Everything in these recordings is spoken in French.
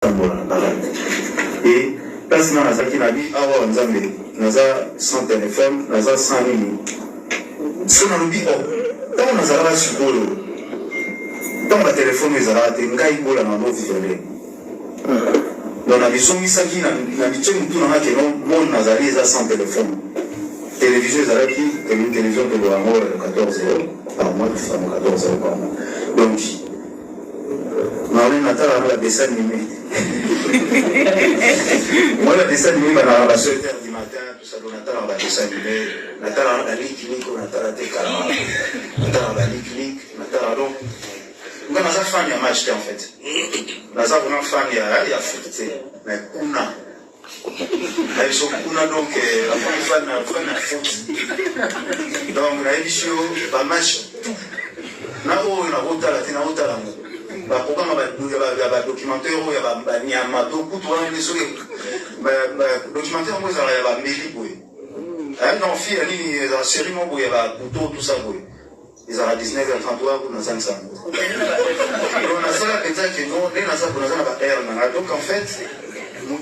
Et parce que dans la qui n'a dit ah ouais sans téléphone, naza sans ligne. Si on nous dit oh, tant on a sur le tant le téléphone est là, t'es ngai bola na no vivre. Donc la vision ça qui na bicho mtu na que non mon nazali sans téléphone. Télévision ezalaki une télévision de l'amour 14 € par mois, 14 € par mois. Donc on a la dessin animé. Moi, le dessin animé, on a la 7h du matin, tout ça, on a la dessin animé, on a la ligue, on a la técala, on a la ligue, on a la donc. On a un fan de match en fait. On a un fan de foot, mais on a. Ils sont donc la fan de foot. Donc, la émission, le match, tout. On a la programme ya documentaire ya nyama donc toi les soki documentaire moi ça ya meli boy non fille ni la série mo boy ya couteau tout ça boy ils ont 19h33 pour 500 on a ça que non les nasa pour na ba air donc en fait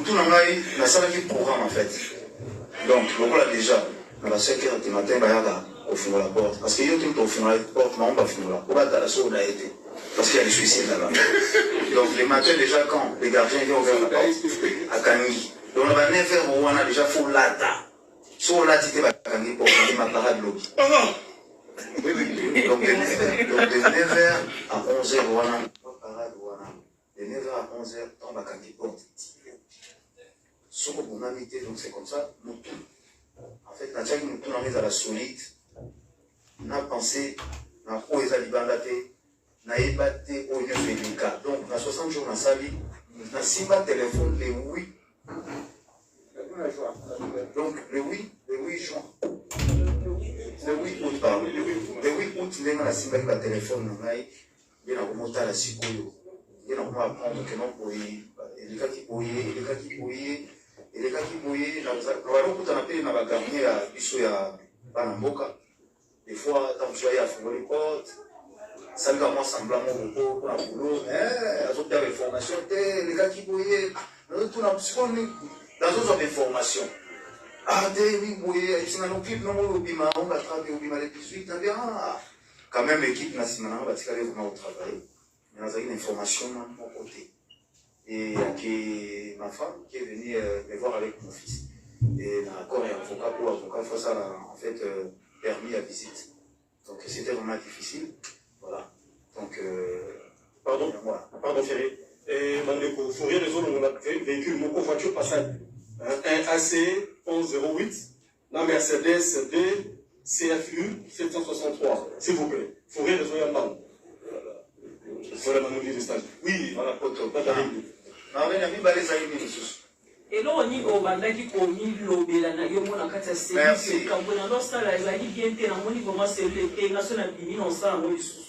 tout na ngai na ça qui programme en fait donc voilà déjà à la 5h du matin ba ya au fond de la porte parce que yo tout au fond de la porte mais on va finir là on va dans la salle là été parce qu'il y a des suicides là-bas. Donc les matins déjà quand les gardiens viennent ouvrir la porte à Kangi. Donc on va 9h on a déjà faut lata. Soit là tu vas Kangi pour faire ma parade l'eau. Oui. Donc de 9h à 11h on a parade de 9h à 11h on va Kangi porte. Sauf qu'on a invité donc c'est comme ça nous tout. En fait la chaque nous tout on est à la solide. On a pensé na quoi les alibandaté. Naïbaté au lieu de cas. Donc, dans 60 jours, dans sa vie, dans 6 mois de téléphone, les 8. Donc, le 8 juin. Le 8 août, pardon. Le 8 août, il y a un signe de téléphone, il y a un montant à la Sikoyo. Il y a un apprendre que non, pour les cas qui bouillaient, on va donc appelé dans la garnier à Bissou à Panamboka. Des fois, quand je suis à Fongoli Porte, ça me commence à sembler pour la boulot, mais les autres informations, les gars qui bouillaient, dans d'autres informations. Ah, oui, bouillaient, ils sont dans l'équipe, on va travailler au Bima les 18, quand même, l'équipe nationale va tirer vraiment au travail. Il y a une information de mon côté. Et qui ma femme qui est venue me voir avec mon fils. Et l'accord est avocat pour avocat, il faut ça, en fait, permis à visite. Donc c'était vraiment difficile. Voilà. Donc, pardon, Ferré. Et Mandeko, Fourier, les autres, on a véhicule, mon voiture passage. Un AC 1108, la Mercedes D CFU 763. S'il vous plaît. Fourier, les autres, il y a voilà ma nouvelle stage. Oui, voilà, pas d'arrivée. Et là, on y va, on va dire qu'on y va, on a merci. Quand on a l'ostal, il va dire bien que on y va, c'est le pays national qui nous ça, on y sous.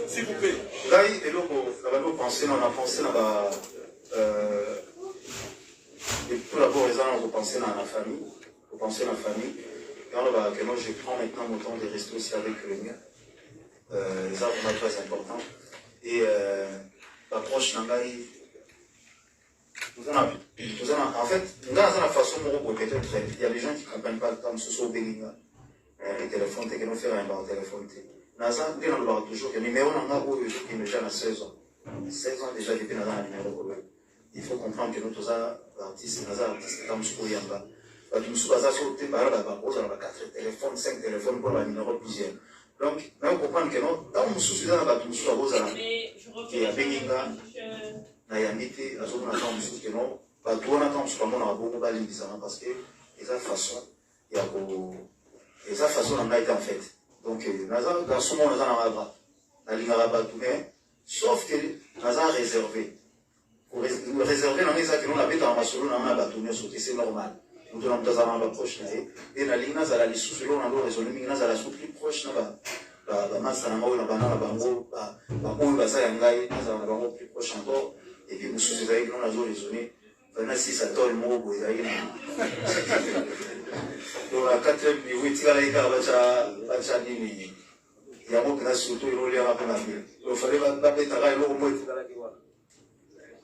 S'il vous plaît. Là, on a pensé tout d'abord, on a pensé dans la famille. Faut penser à la famille. Et on va que moi, je prends maintenant mon temps de rester aussi avec le mien. Ça, c'est très important. Et l'approche Nangaï. En fait, dans la façon dont peut-être il y a des gens qui ne comprennent pas le temps, ce sont des les téléphones, qui nous faire un bar téléphone. Nazan, il y a toujours que le numéro qui est déjà à 16 ans. 16 ans déjà, depuis Nazan, le numéro. Il faut comprendre que nous, tous artistes, Nazan, artistes, comme ce qu'on y a là. Nous sommes basés sur le thème, on a 4 téléphones, 5 téléphones pour le numéro plusieurs. Donc, nous comprenons que nous, dans le sous dans la nous sommes à Benginga, Nayamite, la zone où nous sommes que nous, tout on attend, nous avons beaucoup de parce que les façons, il y a les façons on a été en fait. Donc, dans ce moment, nous avons la ligne arabe, sauf que nous avons réservé. Pour réserver, nous avons habité dans la solo, nous avons sauté, c'est normal. Nous avons des amants proches. Et la ligne, nous avons les sous-selons, nous avons résolu, nous avons la sous-plus proche, nous avons la masse, nous avons la banane, nous avons la plus proche encore. Et puis, nous avons résolu. Maintenant, si ça tombe, nous avons Donc la 4e niveau, il y a les gars, il y a beaucoup de surtout ils ont l'air à peine. Il fallait pas travailler au moins.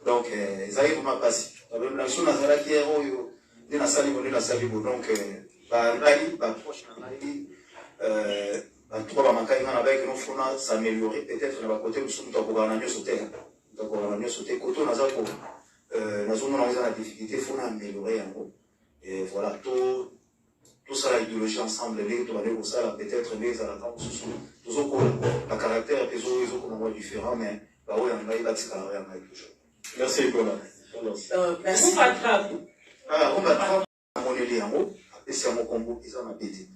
Donc ils arrivent vraiment passer. Même la chose n'a qui est haut, il n'a sali bon, il n'a sali bon. Donc proche en tout cas manquer avec nous faut s'améliorer peut-être dans le côté où nous avons gagné sauter. Donc on a gagné sauter côté nous avons la difficulté faut améliorer en gros. Et voilà tout ça l'idéologie ensemble les tout aller pour ça peut-être les à la temps toujours la caractère ils ont comme différent mais bah oui on a eu la petite carrière toujours. Merci Nicolas. Merci Patrick. On va prendre mon élé en haut et c'est mon combo ils en a pété.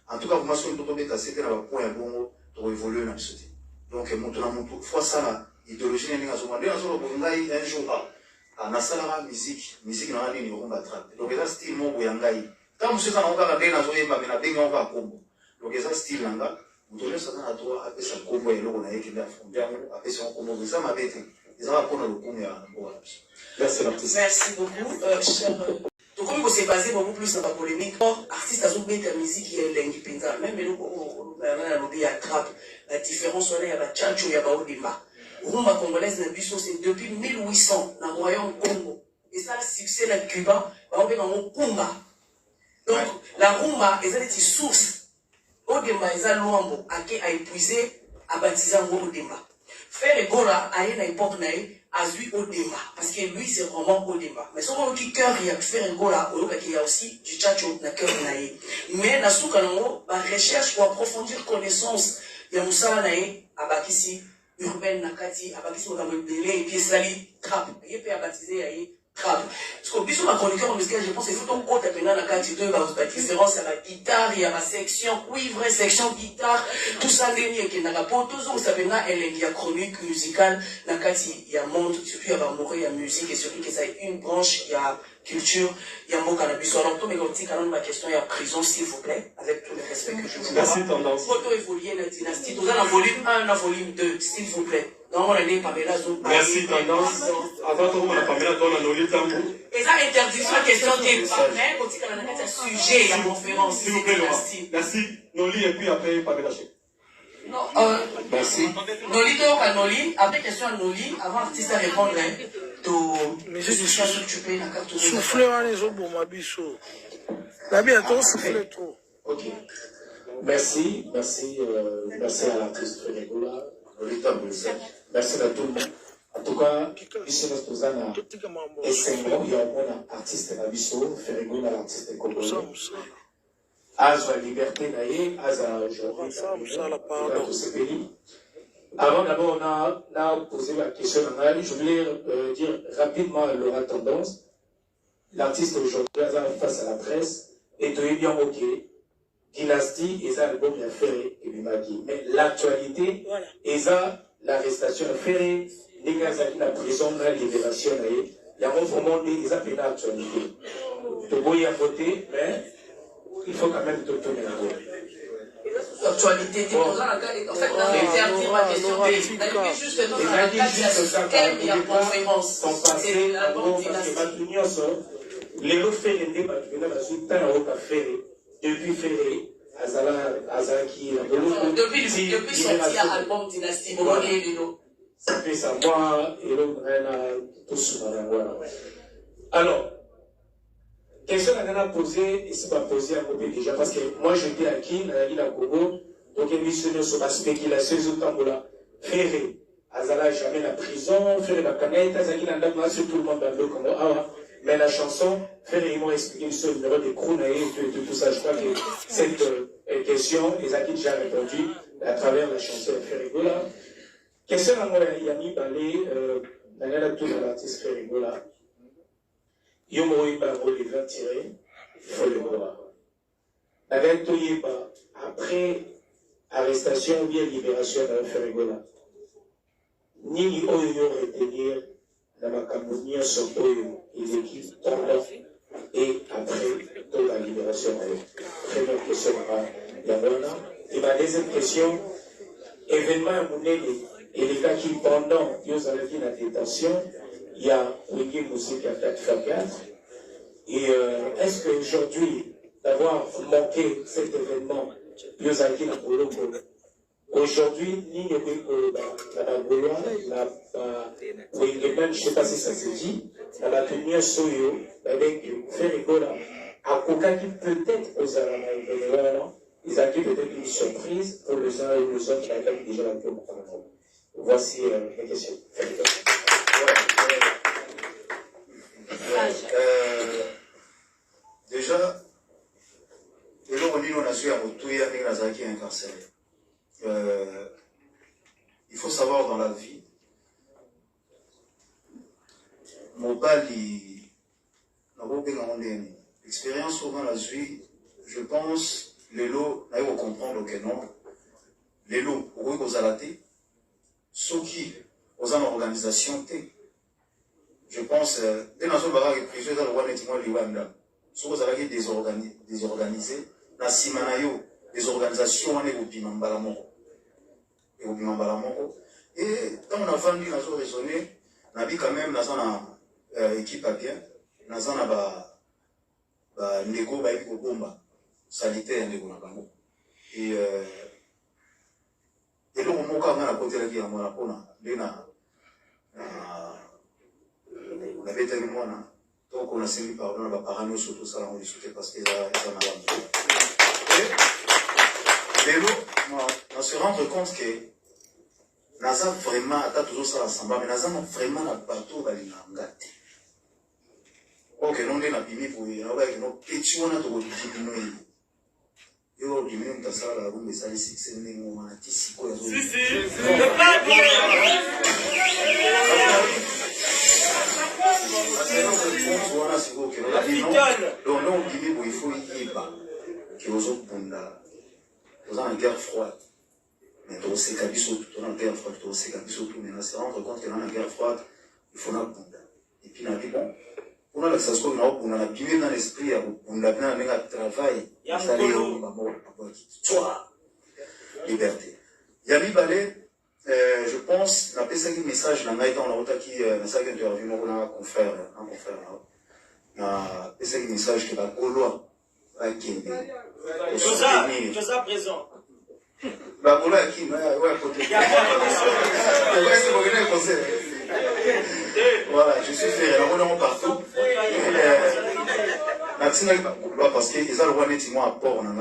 En tout cas, vous m'avez dit que c'était un point bon pour évoluer dans le société. Donc, mon fois ça, l'idéologie n'est pas demandée. Un jour, à la musique n'a pas de battre. Donc, il y a un style mon boyangaï. Quand vous êtes en train de faire des choses, vous combo. Donc, il y a un style là, vous donnez ça à toi, après ça combo et l'eau, on a écrit la frontière, après ça combo. Ça m'a été. Ils ont appris le combo. Merci beaucoup, cher. Donc, comme c'est basé beaucoup plus dans la polémique, artiste a joué de la musique qui est l'indépendant. Même nous, il y a trap. La différence, il y a la tchancho, il y a le débat. Rumba congolaise, c'est depuis 1800, dans le royaume Congo. Et ça, le succès dans Cuba, on a un Kumba. Donc, la rumba, ils ont des sources. Au débat, ils ont l'ombre à épuiser, à baptiser un gros débat. Faire les gola, à une époque, à lui au débat. Parce que lui, c'est vraiment au débat. Mais si on a un cœur, il y a faire un gola, il y a aussi du tchatcho dans le cœur. Mais dans ce cas, la recherche pour approfondir connaissance, il y a un moussala à Bakissi, urbaine, Nakati, à Bakissi, et puis Sali, trap. Il peut baptiser, trap. Parce que, bisous, ma chroniqueur musical, je pense que c'est tout compte à peine la quantité de la différence, il y a la guitare, il y a la section cuivre, section guitare, tout ça, qui n'a pas tout ça, ça il y a chronique musicale, il y a monde, surtout il y a l'amour, il y a musique, et surtout qu'il y a une branche, il y a culture, il y a mot cannabis. Alors, tout, mais quand même, ma question, il y a prison, s'il vous plaît, avec tout le respect que je vous dois. Merci, tendance. Photo évoluer la dynastie, tout ça, dans volume 1, dans volume 2, s'il vous plaît. Merci, tendance. Avant tout, on a Pamela, on a Noli Tambo. Et ça, interdiction, question de partenaire, quand il y a un sujet, la conférence. S'il vous plaît, Laura. Merci. Noli, et puis après, Pamela. Non, merci. Noli, après question à Noli, avant l'artiste à répondre, souffler les autres pour ma bichot. La bientôt souffler trop. Ok. Merci à l'artiste Frégola. Merci à tout le monde. En tout cas, ici nous sommes et c'est moi, il y a un artiste à Bisso, Frégola, l'artiste congolais. Az la liberté d'ailleurs, Az a aujourd'hui dans tous ces pays. Avant d'abord, on a posé la question. Je voulais dire rapidement leur tendance. L'artiste aujourd'hui, face à la presse, est bien ok. Dynastie, et ça, l'album est ferré, et Bimaki. Mais l'actualité, et ça, l'arrestation est ferrée, les gars, la prison, la libération, il y a vraiment des appels à l'actualité. Tu peux y voter, mais il faut quand même te tourner la roue. L'actualité, en fait, on a interdit ma question, juste dans la quelle est la conférence? C'est l'album Dynastie. Les autres ferrés, les depuis Ferré, Azaki, depuis sorti à album Dynastie, ça fait savoir, et l'homme tous voilà. Alors, question qu'on a posée, et c'est pas posé à côté déjà, parce que moi j'étais acquis, dans la ville à Congo, donc émissionné sur la spéculation, sur Tamboula, Ferré, Azala jamais la prison, Ferré la canette, Azaki n'a pas sur tout le monde dans le Congo, mais la chanson, Ferré m'a expliqué sur le numéro de Kroun et tout ça. Je crois que cette question, les acquis déjà répondu à travers la chanson de Ferrigola. Question à moi, Yanni Balé, dans la tour de l'artiste Ferrigola. Yomoï Baro, les 20 tirés, il faut le voir. Avec Toyeba, après arrestation ou bien libération de Ferrigola, ni Oyo retenir la Macamonia sur Oyo. Il équipe pendant et après de la libération. Première question à Yabona. Et ma deuxième question, événement à Mouneli, et les gars qui pendant, ils ont fait la détention, il y a Wiki Moussé qui a fait 4. Et est-ce qu'aujourd'hui, d'avoir manqué cet événement. Aujourd'hui, ligne de Gaulois, je ne sais pas si ça se dit, la tenue Soyo, avec Ferrigola, à Coca qui peut-être aux Alamans, ils ont peut-être une surprise pour les uns et les autres qui avaient déjà la queue. Voici les questions. Déjà, et là, on a su à Moutouya avec Nazaki incarcéré. Il faut savoir dans la vie, Mobali, l'expérience souvent la vie, je pense, les lots, là, il faut comprendre que non, les lots, oui, aux alatés, ceux qui, aux organisations, je pense, dès dans ce barrage privé, dans le roi nettement Liwanda, ceux qui ont désorganisé, la Simanayo, des organisations, on est au Bimambalamoko. Et quand on a vendu, on a raisonné, on a vu quand même, on a une équipe à bien, on a un négo, on bomba, sanitaire, négo, et là, on a un côté de la on avait été moi, donc on a servi pardon, on va parano sur tout ça, on discutait parce qu'ils ont on se rend compte que Naza vraiment, à toujours ça ensemble, mais Naza vraiment la bateau va l'ingate. Ok, non, on a bimi pour y avoir une petite on a tout diminué. Et on diminue ta salle à roue, mais ça les six, c'est on a tissé quoi. Si, donc non, on dit il faut y pas que aux autres bunda. Nous avons une guerre froide. Mais on sait qu'à Bissot, on a une guerre froide, on sait qu'à Bissot, mais on se rend compte que dans la guerre froide, il faut la bunda. Et puis, on a dit bon, on a l'accession, on a bien dans l'esprit, on a bien un travail, installé au moment, soit liberté. Yami Balé, je pense, on a fait un message dans la on a qui a interview, on a un confrère, on a fait un message que la Gaulois va gagner. Josa présent. Bah, voilà, qui m'a côté. Voilà, je suis fait, on partout. Parce qu'ils ont le droit de à port, on a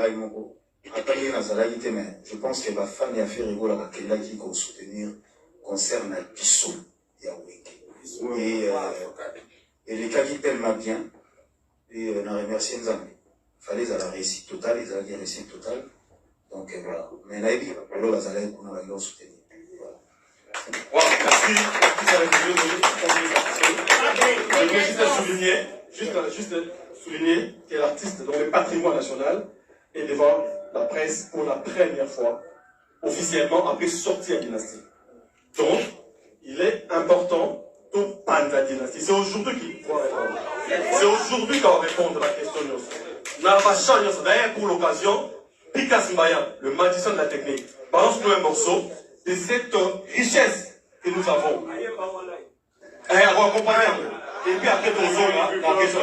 mais je pense que ma femme a fait rigoler à quelqu'un qui va soutenir concerne la Bissot et les cas qui tellement bien, et on a remercié nos amis. Il fallait la réussite totale, ils ont la réussite totale. Donc voilà. Mais là, il y a qu'on a soutenir. Voilà, merci. Je veux juste souligner que l'artiste dans le patrimoine national est devant la presse pour la première fois, officiellement, après sortie à Dynastie. Donc, il est important pour Panza Dynastie. C'est aujourd'hui qu'il faut répondre. C'est aujourd'hui qu'on va répondre à la question. On n'a pas changé, d'ailleurs, pour l'occasion, Pikas Mbaya, le magicien de la technique, balance-nous un morceau de cette richesse que nous avons. Et puis après, on la question.